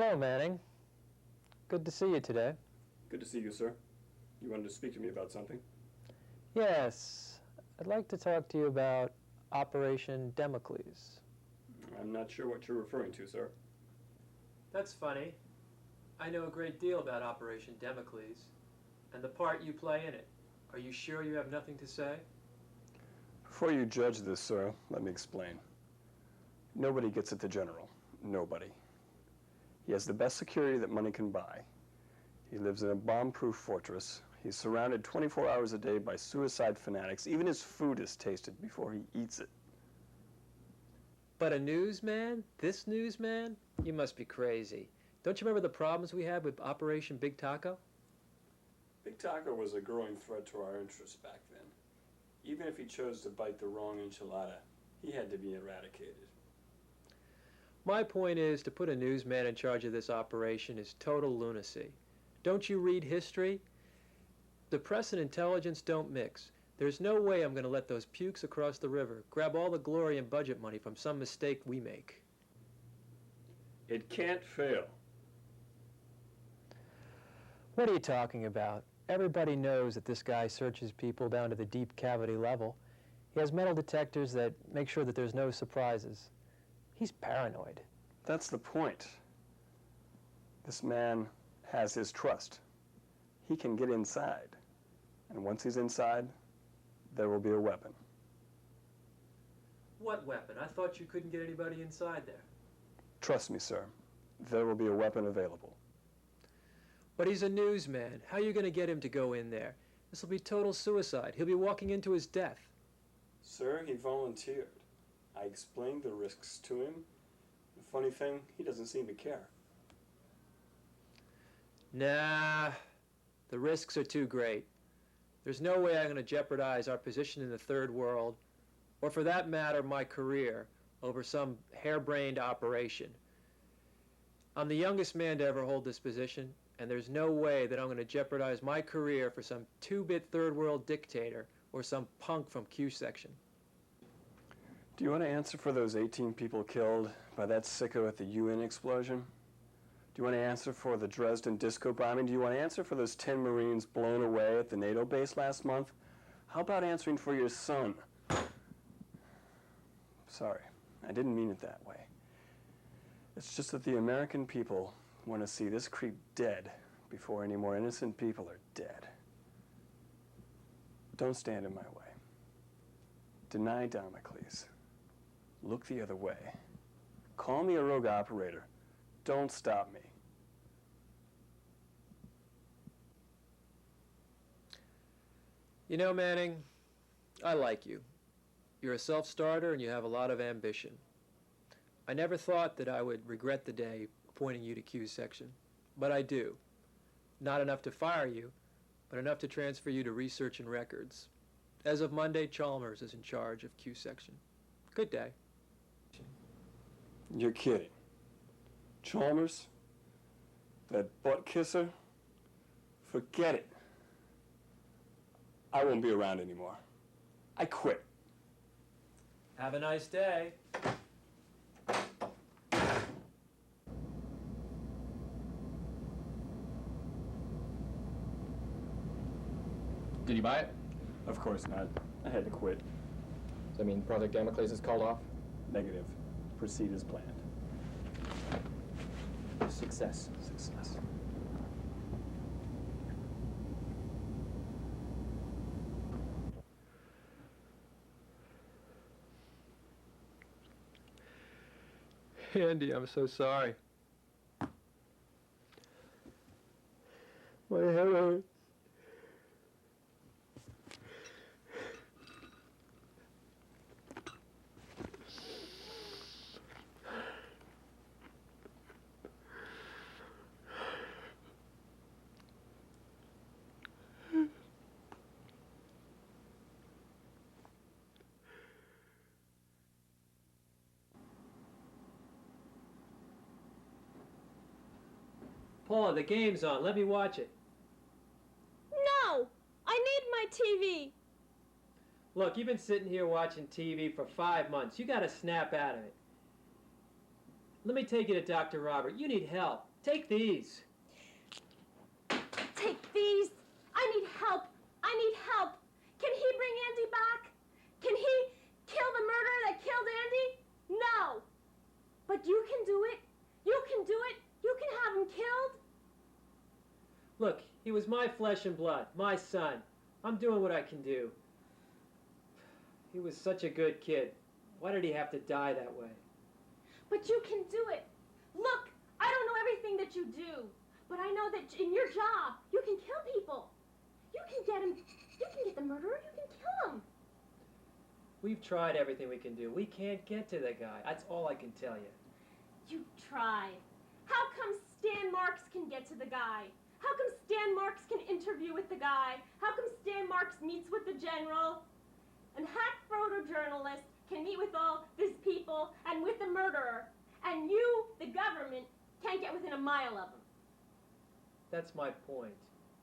Hello, Manning. Good to see you today. Good to see you, sir. You wanted to speak to me about something? Yes, I'd like to talk to you about Operation Damocles. I'm not sure what you're referring to, sir. That's funny. I know a great deal about Operation Damocles and the part you play in it. Are you sure you have nothing to say? Before you judge this, sir, let me explain. Nobody gets at the general. Nobody. He has the best security that money can buy. He lives in a bomb-proof fortress. He's surrounded 24 hours a day by suicide fanatics. Even his food is tasted before he eats it. But a newsman? This newsman? You must be crazy. Don't you remember the problems we had with Operation Big Taco? Big Taco was a growing threat to our interests back then. Even if he chose to bite the wrong enchilada, he had to be eradicated. My point is, to put a newsman in charge of this operation is total lunacy. Don't you read history? The press and intelligence don't mix. There's no way I'm going to let those pukes across the river grab all the glory and budget money from some mistake we make. It can't fail. What are you talking about? Everybody knows that this guy searches people down to the deep cavity level. He has metal detectors that make sure that there's no surprises. He's paranoid. That's the point. This man has his trust. He can get inside. And once he's inside, there will be a weapon. What weapon? I thought you couldn't get anybody inside there. Trust me, sir. There will be a weapon available. But he's a newsman. How are you going to get him to go in there? This will be total suicide. He'll be walking into his death. Sir, he volunteered. I explained the risks to him. The funny thing, he doesn't seem to care. Nah, the risks are too great. There's no way I'm going to jeopardize our position in the third world, or for that matter, my career, over some harebrained operation. I'm the youngest man to ever hold this position, and there's no way that I'm going to jeopardize my career for some two-bit third world dictator or some punk from Q section. Do you want to answer for those 18 people killed by that sicko at the UN explosion? Do you want to answer for the Dresden disco bombing? Do you want to answer for those 10 Marines blown away at the NATO base last month? How about answering for your son? Sorry, I didn't mean it that way. It's just that the American people want to see this creep dead before any more innocent people are dead. Don't stand in my way. Deny Damocles. Look the other way. Call me a rogue operator. Don't stop me. You know, Manning, I like you. You're a self-starter and you have a lot of ambition. I never thought that I would regret the day appointing you to Q section, but I do. Not enough to fire you, but enough to transfer you to research and records. As of Monday, Chalmers is in charge of Q section. Good day. You're kidding. Chalmers? That butt kisser? Forget it. I won't be around anymore. I quit. Have a nice day. Did you buy it? Of course not. I had to quit. Does that mean Project Damocles is called off? Negative. Proceed as planned. Success. Success. Andy, I'm so sorry. My head hurts. Paula, the game's on. Let me watch it. No! I need my TV! Look, you've been sitting here watching TV for 5 months. You gotta snap out of it. Let me take you to Dr. Robert. You need help. Take these. Take these. I need help. I need help. Can he bring Andy back? Can he kill the murderer that killed Andy? No. But you can do it. You can do it. You can have him killed. Look, he was my flesh and blood, my son. I'm doing what I can do. He was such a good kid. Why did he have to die that way? But you can do it. Look, I don't know everything that you do, but I know that in your job, you can kill people. You can get him. You can get the murderer. You can kill him. We've tried everything we can do. We can't get to the guy. That's all I can tell you. You tried. How come Stan Marks can get to the guy? How come Stan Marks can interview with the guy? How come Stan Marks meets with the general? And hack photojournalist can meet with all these people and with the murderer. And you, the government, can't get within a mile of him. That's my point.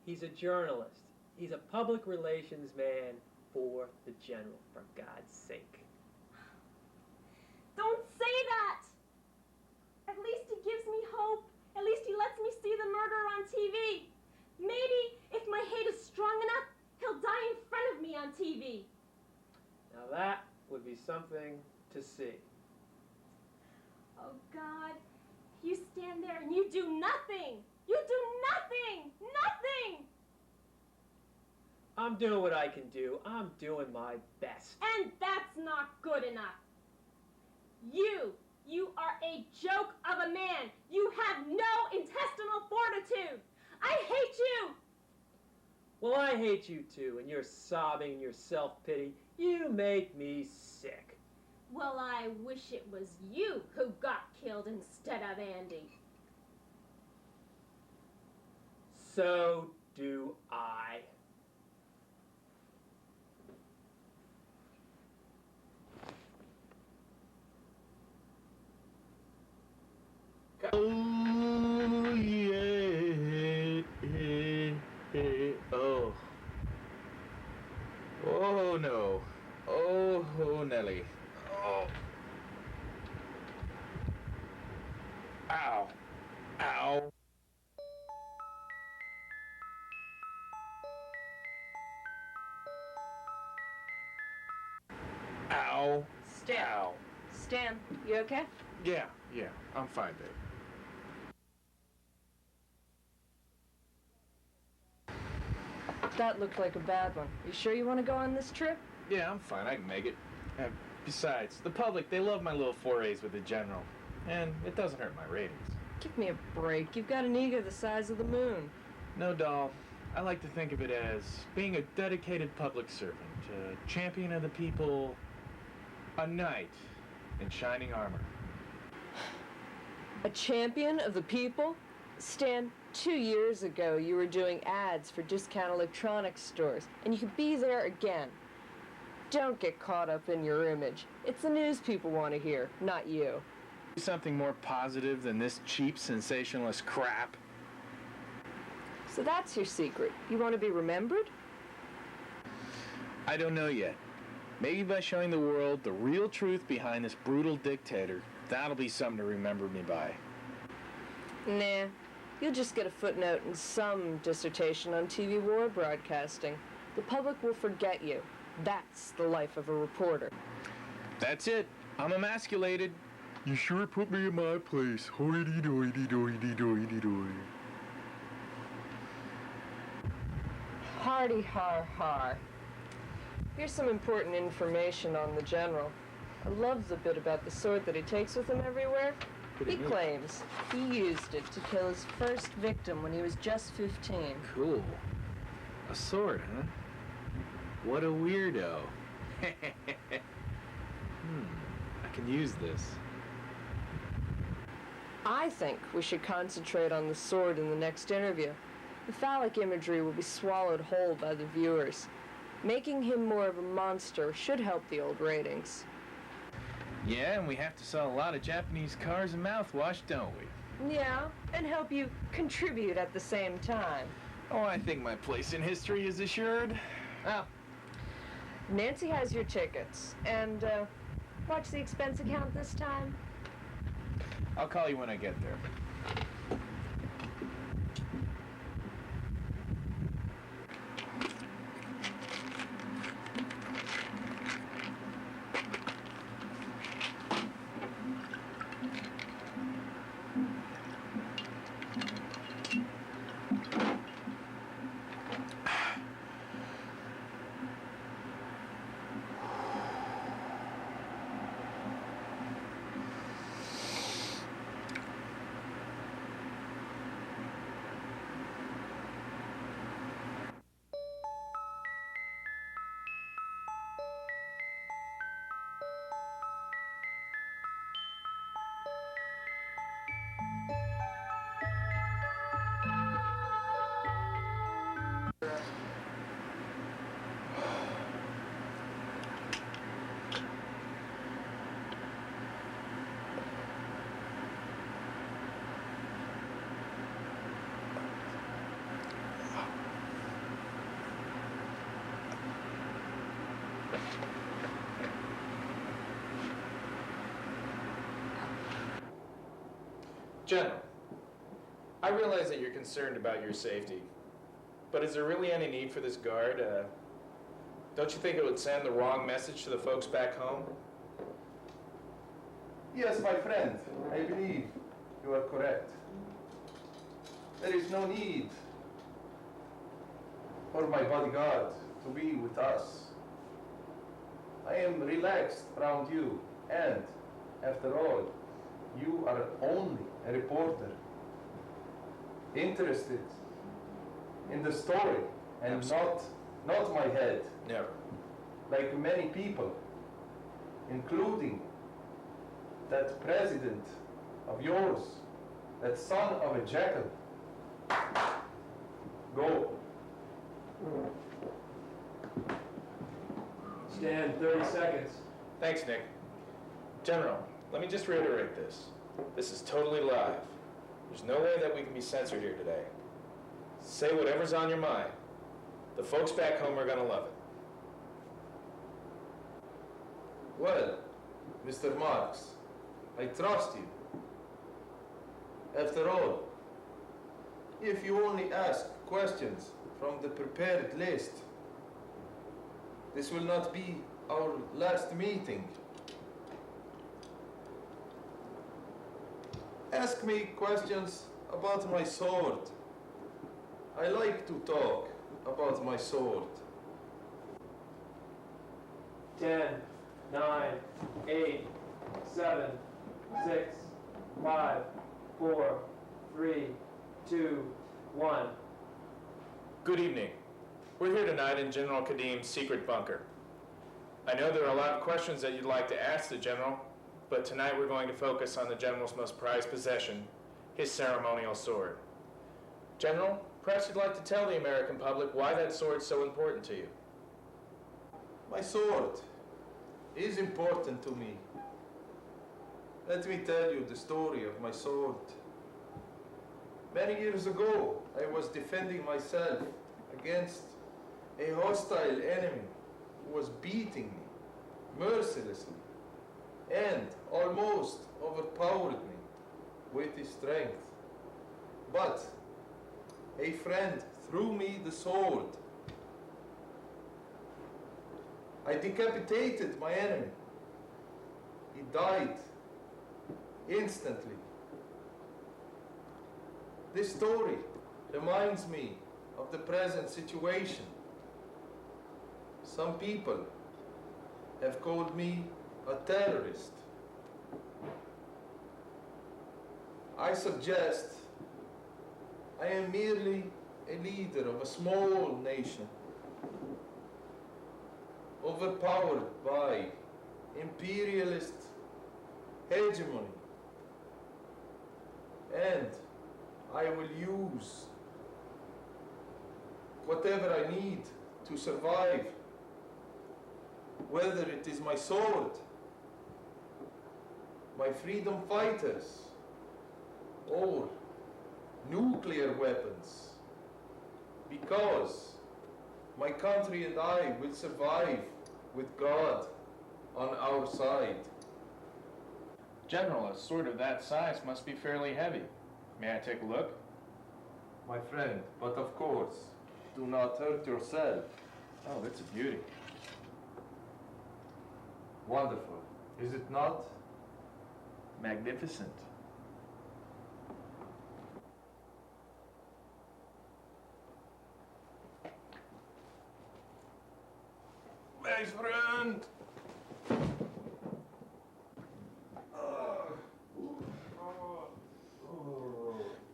He's a journalist. He's a public relations man for the general, for God's sake. Don't say that! At least he gives me hope. At least he lets me see the murderer on TV. Maybe if my hate is strong enough, he'll die in front of me on TV. Now that would be something to see. Oh, God, you stand there and you do nothing. You do nothing. Nothing. I'm doing what I can do. I'm doing my best. And that's not good enough. You are a joke of a man. You have no intestinal fortitude. I hate you. Well, I hate you too, and your sobbing and your self-pity. You make me sick. Well, I wish it was you who got killed instead of Andy. So do I. Oh, yeah. Oh. Oh, no. Oh, Nelly. Oh. Ow. Ow. Ow. Stan. Ow. Stan, you okay? Yeah, I'm fine, babe. That looked like a bad one. You sure you want to go on this trip? Yeah, I'm fine. I can make it. And besides, the public, they love my little forays with the general. And it doesn't hurt my ratings. Give me a break. You've got an ego the size of the moon. No, doll. I like to think of it as being a dedicated public servant, a champion of the people, a knight in shining armor. A champion of the people? Stan, 2 years ago you were doing ads for discount electronics stores, and you could be there again. Don't get caught up in your image. It's the news people want to hear, not you. Something more positive than this cheap, sensationalist crap. So that's your secret. You want to be remembered? I don't know yet. Maybe by showing the world the real truth behind this brutal dictator, that'll be something to remember me by. Nah. You'll just get a footnote in some dissertation on TV war broadcasting. The public will forget you. That's the life of a reporter. That's it. I'm emasculated. You sure put me in my place. Hoity-doity-doity-doity-doity. Hardy har har. Here's some important information on the general. I love the bit about the sword that he takes with him everywhere. He claims he used it to kill his first victim when he was just 15. Cool. A sword, huh? What a weirdo. I can use this. I think we should concentrate on the sword in the next interview. The phallic imagery will be swallowed whole by the viewers. Making him more of a monster should help the old ratings. Yeah, and we have to sell a lot of Japanese cars and mouthwash, don't we? Yeah, and help you contribute at the same time. Oh, I think my place in history is assured. Oh. Nancy has your tickets. And, watch the expense account this time? I'll call you when I get there. General, I realize that you're concerned about your safety, but is there really any need for this guard? Don't you think it would send the wrong message to the folks back home? Yes, my friend, I believe you are correct. There is no need for my bodyguard to be with us. I am relaxed around you, and after all, you are only a reporter, interested in the story and not my head, Never. like many people, including that president of yours, that son of a jackal. Go. Stan, 30 seconds. Thanks, Nick. General, let me just reiterate this. This is totally live. There's no way that we can be censored here today. Say whatever's on your mind. The folks back home are gonna love it. Well, Mr. Marks, I trust you. After all, if you only ask questions from the prepared list, this will not be our last meeting. Ask me questions about my sword. I like to talk about my sword. 10, 9, 8, 7, 6, 5, 4, 3, 2, 1. Good evening. We're here tonight in General Kadiem's secret bunker. I know there are a lot of questions that you'd like to ask the General, but tonight we're going to focus on the General's most prized possession, his ceremonial sword. General, perhaps you'd like to tell the American public why that sword's so important to you. My sword is important to me. Let me tell you the story of my sword. Many years ago, I was defending myself against a hostile enemy who was beating me mercilessly and almost overpowered me with his strength. But a friend threw me the sword. I decapitated my enemy. He died instantly. This story reminds me of the present situation. Some people have called me a terrorist. I suggest I am merely a leader of a small nation, overpowered by imperialist hegemony, and I will use whatever I need to survive, whether it is my sword, my freedom fighters, or nuclear weapons, because my country and I will survive with God on our side. General, a sword of that size must be fairly heavy. May I take a look? My friend, but of course, do not hurt yourself. Oh, it's a beauty. Wonderful, is it not? Magnificent. My friend!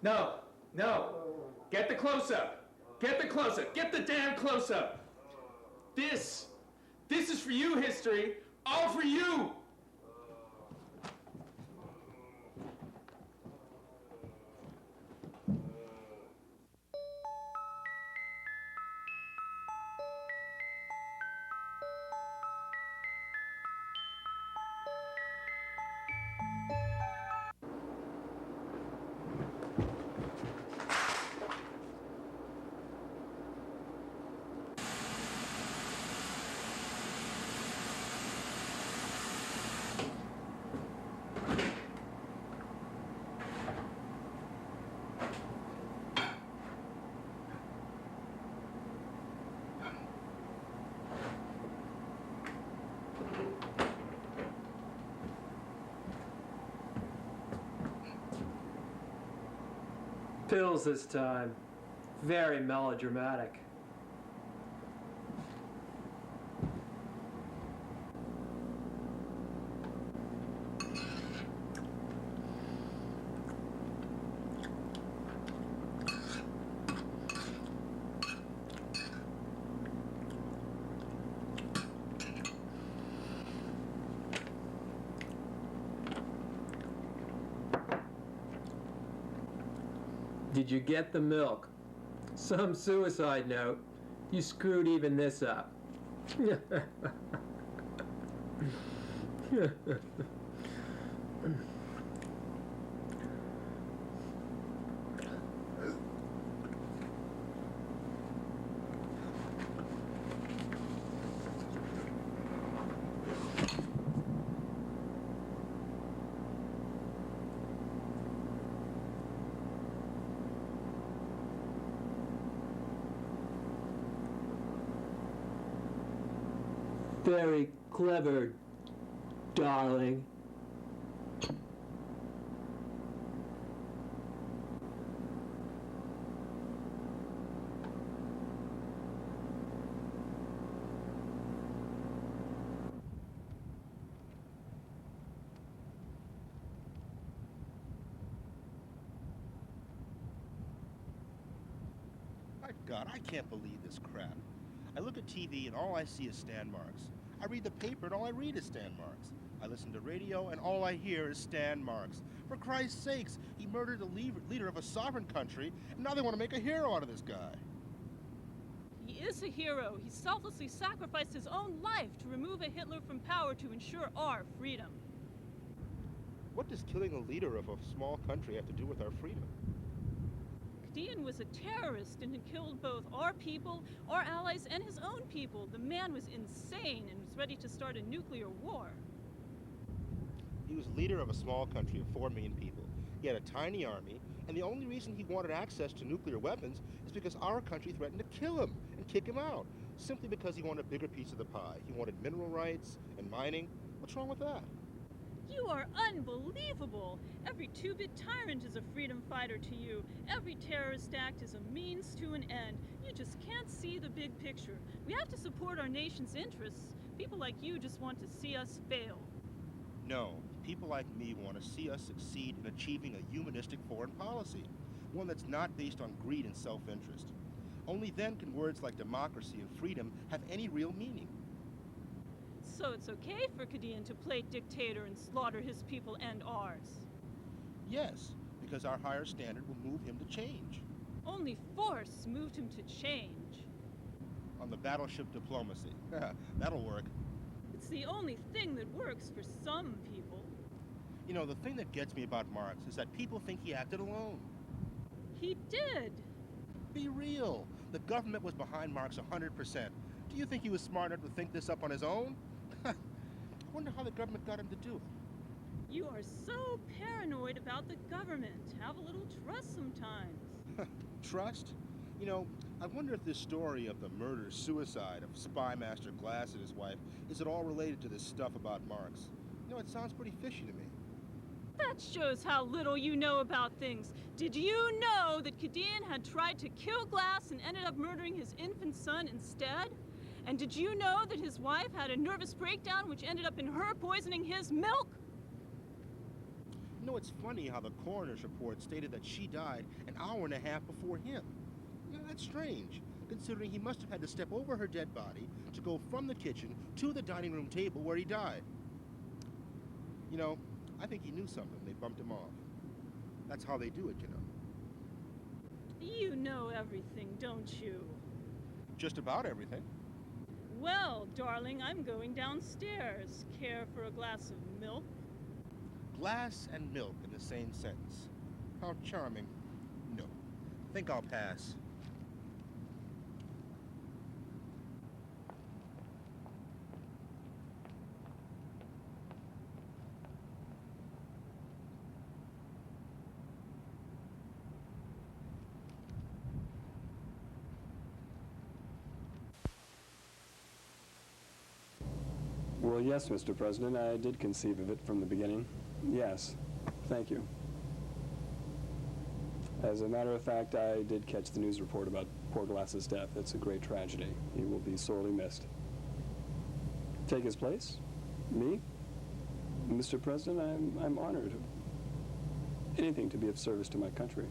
No, no. Get the close-up. Get the close-up. Get the damn close-up. This is for you, history. All for you. Pills this time. Very melodramatic. Did you get the milk? Some suicide note. You screwed even this up. Very clever, darling. My God, I can't believe this crap. I look at TV and all I see is stand marks. I read the paper and all I read is stand marks. I listen to radio and all I hear is stand marks. For Christ's sakes, he murdered the leader of a sovereign country, and now they want to make a hero out of this guy. He is a hero. He selflessly sacrificed his own life to remove a Hitler from power to ensure our freedom. What does killing a leader of a small country have to do with our freedom? Kadiem was a terrorist and had killed both our people, our allies, and his own people. The man was insane and was ready to start a nuclear war. He was leader of a small country of 4 million people. He had a tiny army, and the only reason he wanted access to nuclear weapons is because our country threatened to kill him and kick him out, simply because he wanted a bigger piece of the pie. He wanted mineral rights and mining. What's wrong with that? You are unbelievable. Every two-bit tyrant is a freedom fighter to you. Every terrorist act is a means to an end. You just can't see the big picture. We have to support our nation's interests. People like you just want to see us fail. No, people like me want to see us succeed in achieving a humanistic foreign policy, one that's not based on greed and self-interest. Only then can words like democracy and freedom have any real meaning. So it's okay for Kadiem to play dictator and slaughter his people and ours? Yes, because our higher standard will move him to change. Only force moved him to change. On the battleship diplomacy. That'll work. It's the only thing that works for some people. You know, the thing that gets me about Marx is that people think he acted alone. He did. Be real. The government was behind Marx 100%. Do you think he was smart enough to think this up on his own? I wonder how the government got him to do it. You are so paranoid about the government. Have a little trust sometimes. Trust? You know, I wonder if this story of the murder-suicide of Spy Master Glass and his wife is at all related to this stuff about Marx. You know, it sounds pretty fishy to me. That shows how little you know about things. Did you know that Kadiem had tried to kill Glass and ended up murdering his infant son instead? And did you know that his wife had a nervous breakdown which ended up in her poisoning his milk? You know, it's funny how the coroner's report stated that she died an hour and a half before him. You know, that's strange, considering he must have had to step over her dead body to go from the kitchen to the dining room table where he died. You know, I think he knew something. They bumped him off. That's how they do it, you know. You know everything, don't you? Just about everything. Well, darling, I'm going downstairs. Care for a glass of milk? Glass and milk in the same sentence. How charming. No. Think I'll pass. Well, yes, Mr. President, I did conceive of it from the beginning. Yes. Thank you. As a matter of fact, I did catch the news report about poor Glass's death. It's a great tragedy. He will be sorely missed. Take his place? Me? Mr. President, I'm honored. Anything to be of service to my country.